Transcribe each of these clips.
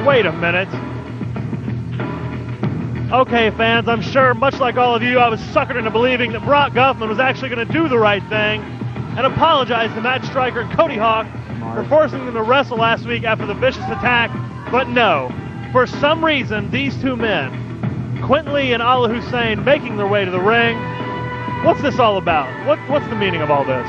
Wait a minute. Okay, fans, I'm sure, much like all of you, I was suckered into believing that Brock Guffman was actually going to do the right thing and apologize to Matt Stryker and Cody Hawk for forcing them to wrestle last week after the vicious attack. But no, for some reason, these two men, Quentin Lee and Allah Hussein, making their way to the ring. What's this all about? What's the meaning of all this?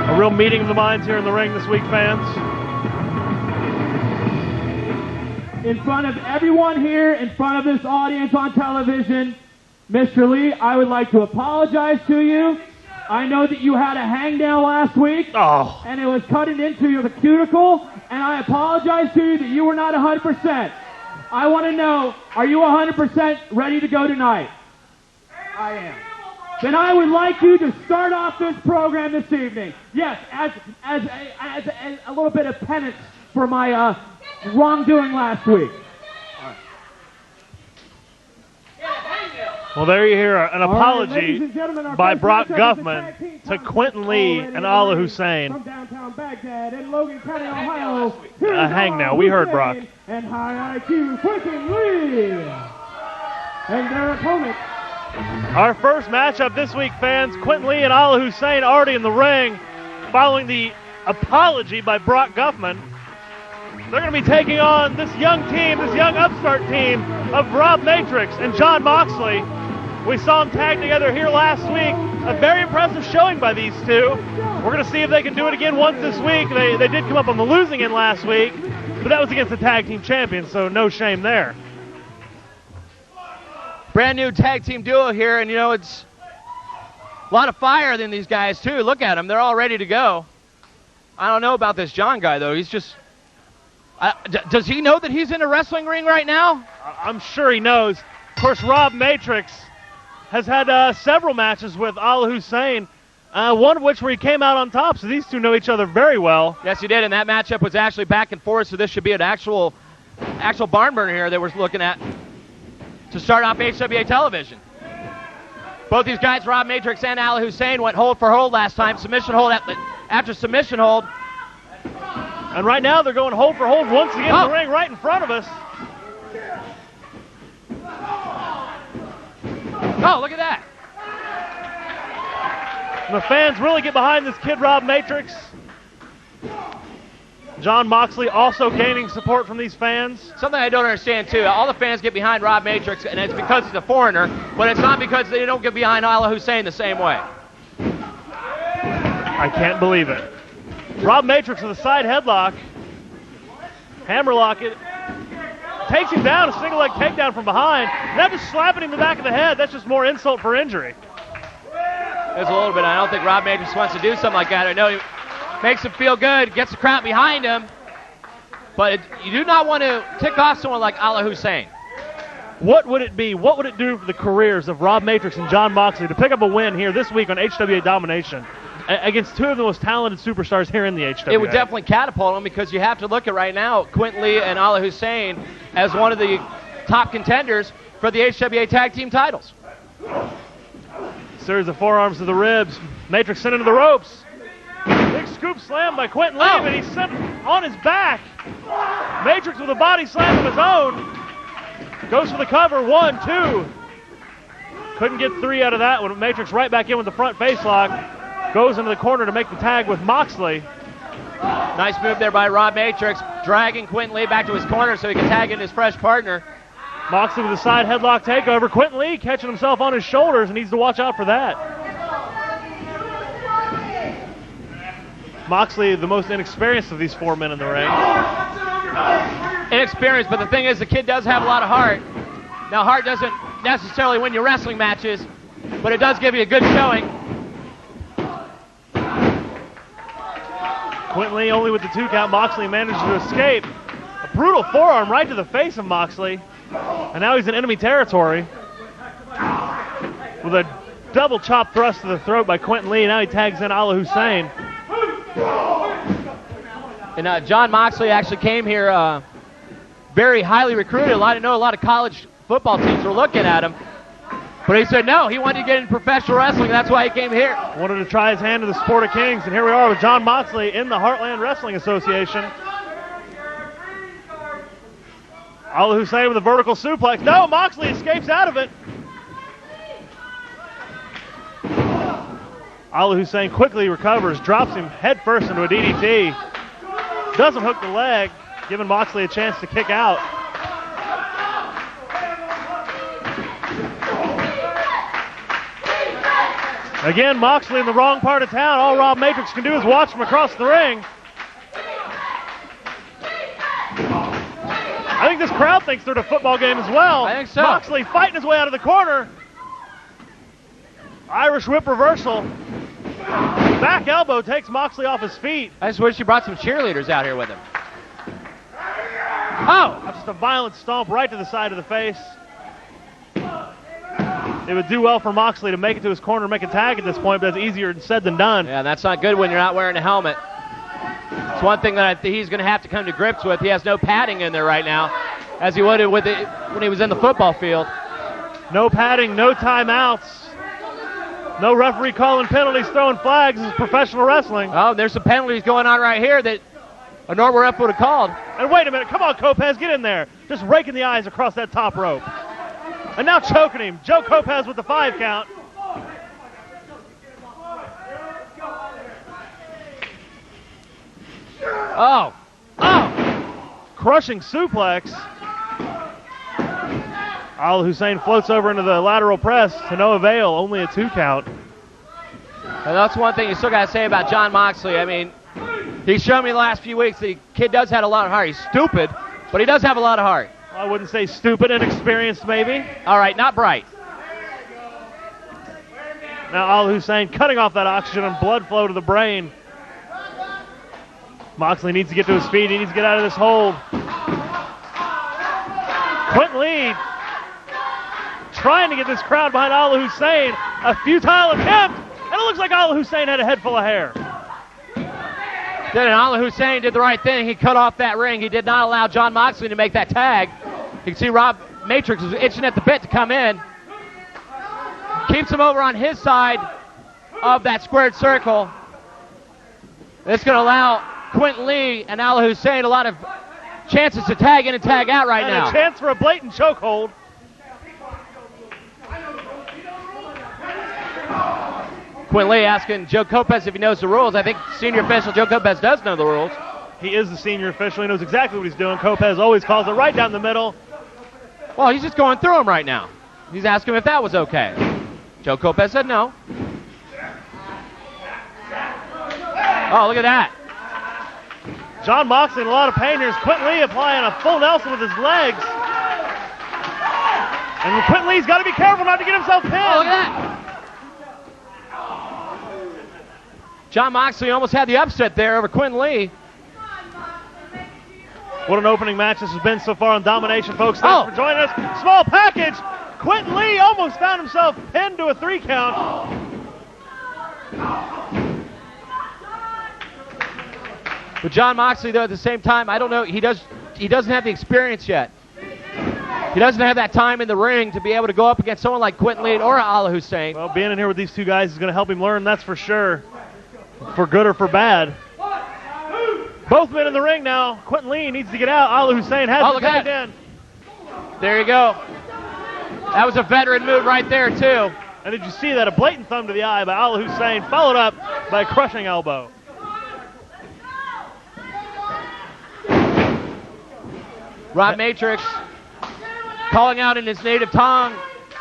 A real meeting of the minds here in the ring this week, fans. In front of everyone here, in front of this audience on television, Mr. Lee, I would like to apologize to you. I know that you had a hangnail last week, and it was cutting into your cuticle, and I apologize to you that you were not 100%. I want to know, are you 100% ready to go tonight? I am. Then I would like you to start off this program this evening. Yes, as a little bit of penance for my wrongdoing last week. Well, there you hear an apology by Brock Guffman to Quentin Lee and Allah Hussein. From downtown Baghdad and Logan County, Ohio. A hangnail. We heard Brock. And high IQ Quentin Lee. And their opponent. Our first matchup this week, fans. Quentin Lee and Allah Hussein already in the ring following the apology by Brock Guffman. They're going to be taking on this young team, this young upstart team of Rob Matrix and Jon Moxley. We saw them tag together here last week. A very impressive showing by these two. We're going to see if they can do it again once this week. They did come up on the losing end last week, but that was against the tag team champions, so no shame there. Brand new tag team duo here, and you know, it's a lot of fire in these guys too. Look at them, they're all ready to go. I don't know about this John guy though. He's just, does he know that he's in a wrestling ring right now? I'm sure he knows. Of course, Rob Matrix has had several matches with Allah Hussein, one of which where he came out on top, so these two know each other very well. Yes, he did, and that matchup was actually back and forth, so this should be an actual barn burner here that we're looking at to start off HWA television. Both these guys, Rob Matrix and Allah Hussein, went hold for hold last time, submission hold after submission hold. And right now they're going hold for hold once again in the ring right in front of us. Oh, look at that. And the fans really get behind this kid, Rob Matrix. Jon Moxley also gaining support from these fans. Something I don't understand, too. All the fans get behind Rob Matrix, and it's because he's a foreigner, but it's not because they don't get behind Allah Hussein the same way. I can't believe it. Rob Matrix with a side headlock. Hammerlock it. Takes him down, a single leg takedown from behind. Not just slapping him in the back of the head, that's just more insult for injury. There's a little bit. I don't think Rob Matrix wants to do something like that. I know he makes him feel good, gets the crowd behind him, but you do not want to tick off someone like Allah Hussein. What would it be? What would it do for the careers of Rob Matrix and Jon Moxley to pick up a win here this week on HWA Domination against two of the most talented superstars here in the HWA? It would definitely catapult them, because you have to look at right now Quentin Lee and Allah Hussein as one of the top contenders for the HWA tag team titles. Series of forearms to the ribs. Matrix sent into the ropes. Big scoop slam by Quentin Lee, but he's sent on his back. Matrix with a body slam of his own. Goes for the cover, 1, 2. Couldn't get 3 out of that one. Matrix right back in with the front face lock. Goes into the corner to make the tag with Moxley. Nice move there by Rob Matrix, dragging Quentin Lee back to his corner so he can tag in his fresh partner. Moxley with a side headlock takeover. Quentin Lee catching himself on his shoulders and needs to watch out for that. Moxley, the most inexperienced of these 4 men in the ring. Inexperienced, but the thing is, the kid does have a lot of heart. Now, heart doesn't necessarily win your wrestling matches, but it does give you a good showing. Quentin Lee only with the 2 count. Moxley managed to escape. A brutal forearm right to the face of Moxley. And now he's in enemy territory. With a double chop thrust to the throat by Quentin Lee. Now he tags in Allah Hussein. And Jon Moxley actually came here very highly recruited. I know a lot of college football teams were looking at him. But he said no, he wanted to get into professional wrestling, and that's why he came here. Wanted to try his hand to the sport of kings, and here we are with Jon Moxley in the Heartland Wrestling Association. Al Hussein with a vertical suplex. No, Moxley escapes out of it. Al Hussein quickly recovers, drops him head first into a DDT. Doesn't hook the leg, giving Moxley a chance to kick out. Again, Moxley in the wrong part of town. All Rob Matrix can do is watch him across the ring. I think this crowd thinks they're at a football game as well. I think so. Moxley fighting his way out of the corner. Irish whip reversal. Back elbow takes Moxley off his feet. I just wish he brought some cheerleaders out here with him. Oh! Just a violent stomp right to the side of the face. It would do well for Moxley to make it to his corner and make a tag at this point, but that's easier said than done. Yeah, that's not good when you're not wearing a helmet. It's one thing that he's going to have to come to grips with. He has no padding in there right now, as he would with it when he was in the football field. No padding, no timeouts. No referee calling penalties, throwing flags. This is professional wrestling. Oh, there's some penalties going on right here that a normal ref would have called. And wait a minute. Come on, Kopez, get in there. Just raking the eyes across that top rope. And now choking him. Joe Kopez with the 5 count. Oh. Oh. Crushing suplex. Al Hussein floats over into the lateral press to no avail. Only a 2 count. And that's one thing you still got to say about Jon Moxley. I mean, he's shown me the last few weeks that the kid does have a lot of heart. He's stupid, but he does have a lot of heart. I wouldn't say stupid, inexperienced maybe. All right, not bright. Now Al Hussein cutting off that oxygen and blood flow to the brain. Moxley needs to get to his feet. He needs to get out of this hold. Quentin Lee trying to get this crowd behind Al Hussein. A futile attempt, and it looks like Al Hussein had a head full of hair. Then Al Hussein did the right thing. He cut off that ring. He did not allow Jon Moxley to make that tag. You can see Rob Matrix is itching at the bit to come in. Keeps him over on his side of that squared circle. It's going to allow Quentin Lee and Al Hussein a lot of chances to tag in and tag out right now. A chance for a blatant chokehold. Quentin Lee asking Joe Kopez if he knows the rules. I think senior official Joe Kopez does know the rules. He is the senior official. He knows exactly what he's doing. Kopez always calls it right down the middle. Well, he's just going through him right now. He's asking him if that was okay. Joe Kopez said no. Oh, look at that. Jon Moxley in a lot of pain here. Quentin Lee applying a full Nelson with his legs. And Quentin Lee's got to be careful not to get himself pinned. Oh, look at that. Jon Moxley almost had the upset there over Quentin Lee. What an opening match this has been so far on Domination, folks. Thanks for joining us. Small package. Quentin Lee almost found himself pinned to a 3 count. But Jon Moxley, though, at the same time, I don't know, he doesn't have the experience yet. He doesn't have that time in the ring to be able to go up against someone like Quentin Lee or Al Hussein. Well, being in here with these two guys is going to help him learn, that's for sure. For good or for bad. Both men in the ring now. Quentin Lee needs to get out. Al Hussein has to tagged in. There you go. That was a veteran move right there, too. And did you see that? A blatant thumb to the eye by Al Hussein, followed up by a crushing elbow. Rob Matrix calling out in his native tongue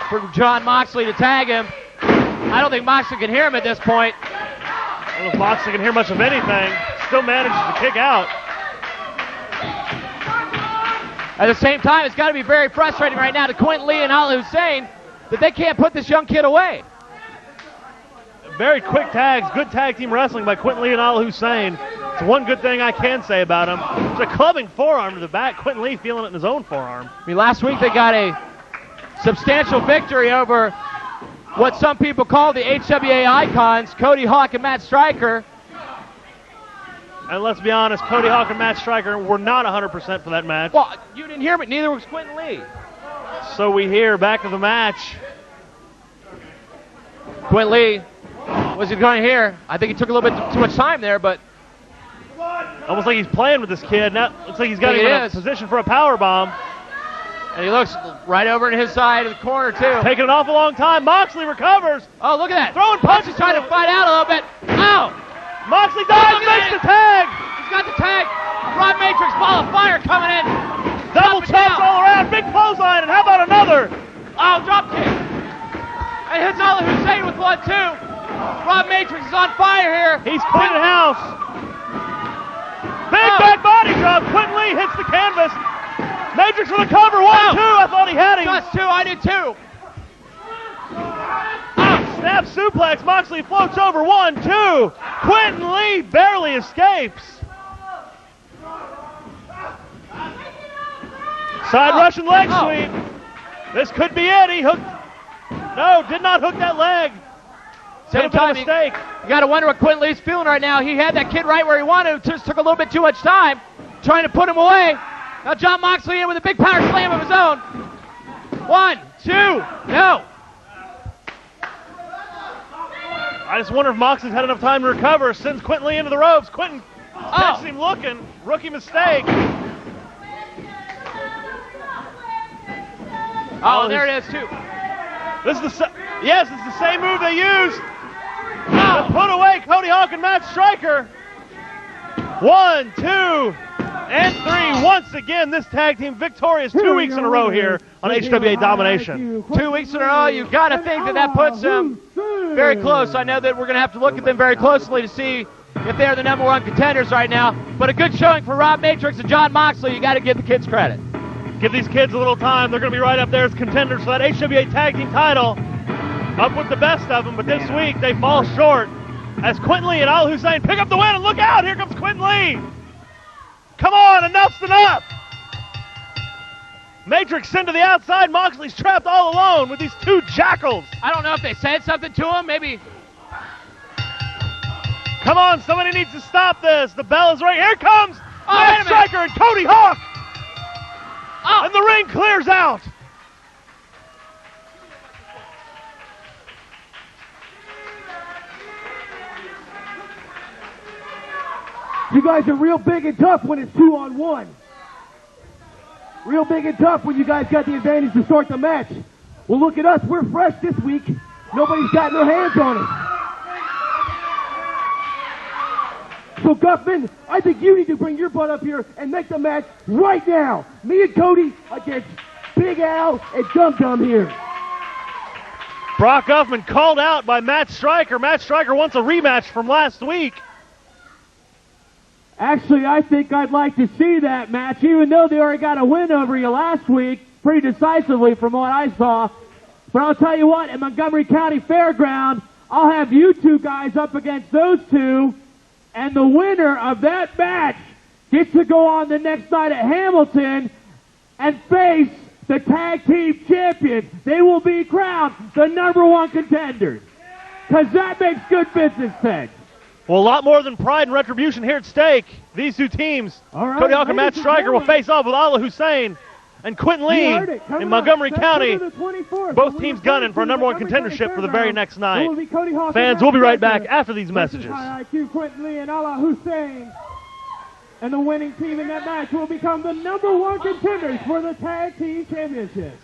for Jon Moxley to tag him. I don't think Moxley can hear him at this point. I don't know if Moxley can hear much of anything. Still manages to kick out. At the same time, it's got to be very frustrating right now to Quentin Lee and Al Hussein that they can't put this young kid away. Very quick tags. Good tag team wrestling by Quentin Lee and Al Hussein. It's one good thing I can say about him. It's a clubbing forearm to the back. Quentin Lee feeling it in his own forearm. I mean, last week they got a substantial victory over what some people call the HWA icons, Cody Hawk and Matt Stryker. And let's be honest, Cody Hawk and Matt Stryker were not 100% for that match. Well, you didn't hear me. Neither was Quentin Lee. So we hear back of the match. Quinn Lee, what's he going here? I think he took a little bit too much time there, but Almost like he's playing with this kid. Now looks like he's got him in a position for a power bomb. And he looks right over to his side of the corner, too. Taking an awful long time. Moxley recovers. Oh, look at that. Throwing punches. Trying to fight out a little bit. Ow! Moxley dives, makes the tag. He's got the tag. Rod Matrix, ball of fire coming in. Double chops all around. Big clothesline. And how about another? Oh, drop kick. And hits Allah Hussein with one, too. Rod Matrix is on fire here. He's cleaning house. Big back body drop. Quentin Lee hits the canvas. Matrix with a cover. 1, 2. I thought he had him. Just 2. I did, too. Snap suplex. Moxley floats over. 1, 2. Quentin Lee barely escapes. Side Russian leg sweep. This could be it. He hooked. No, did not hook that leg. Same time, mistake. You got to wonder what Quentin Lee's feeling right now. He had that kid right where he wanted. Just took a little bit too much time trying to put him away. Now Jon Moxley in with a big power slam of his own. 1, 2. No. I just wonder if Moxley's had enough time to recover. Sends Quentin Lee into the ropes. Quentin catches him looking. Rookie mistake. Oh, there it is, too. This is it's the same move they used to put away Cody Hawk and Matt Striker. 1, 2, and 3. Once again, this tag team victorious 2 weeks in a row here on HWA Domination. 2 weeks in a row. You've got to think that puts them very close. I know that we're going to have to look at them very closely to see if they're the number 1 contenders right now. But a good showing for Rob Matrix and Jon Moxley. You got to give the kids credit. Give these kids a little time. They're going to be right up there as contenders for that HWA Tag Team title. Up with the best of them, but this week they fall short as Quentin Lee and Al Hussein pick up the win, and look out, here comes Quentin Lee. Come on, enough's enough. Matrix sent to the outside. Moxley's trapped all alone with these 2 jackals. I don't know if they said something to him, maybe. Come on, somebody needs to stop this. The bell is right. Here comes Matt Striker and Cody Hawk. And the ring clears out. You guys are real big and tough when it's 2-on-1. Real big and tough when you guys got the advantage to start the match. Well, look at us. We're fresh this week. Nobody's gotten their hands on us. So, Guffman, I think you need to bring your butt up here and make the match right now. Me and Cody against Big Al and Dum Dum here. Brock Guffman called out by Matt Striker. Matt Striker wants a rematch from last week. Actually, I think I'd like to see that match, even though they already got a win over you last week, pretty decisively from what I saw. But I'll tell you what, at Montgomery County Fairground, I'll have you 2 guys up against those 2. And the winner of that match gets to go on the next night at Hamilton and face the tag team champions. They will be crowned the number 1 contenders. Because that makes good business sense. Well, a lot more than pride and retribution here at stake. These 2 teams, Cody Hawk and Matt Striker, will face off with Allah Hussein and Quentin Lee in Montgomery County. Both teams gunning for a number 1 contendership for the very next night. Fans, we'll be right back after these messages. High IQ Quentin Lee and Allah Hussein. And the winning team in that match will become the number 1 contenders for the Tag Team Championship.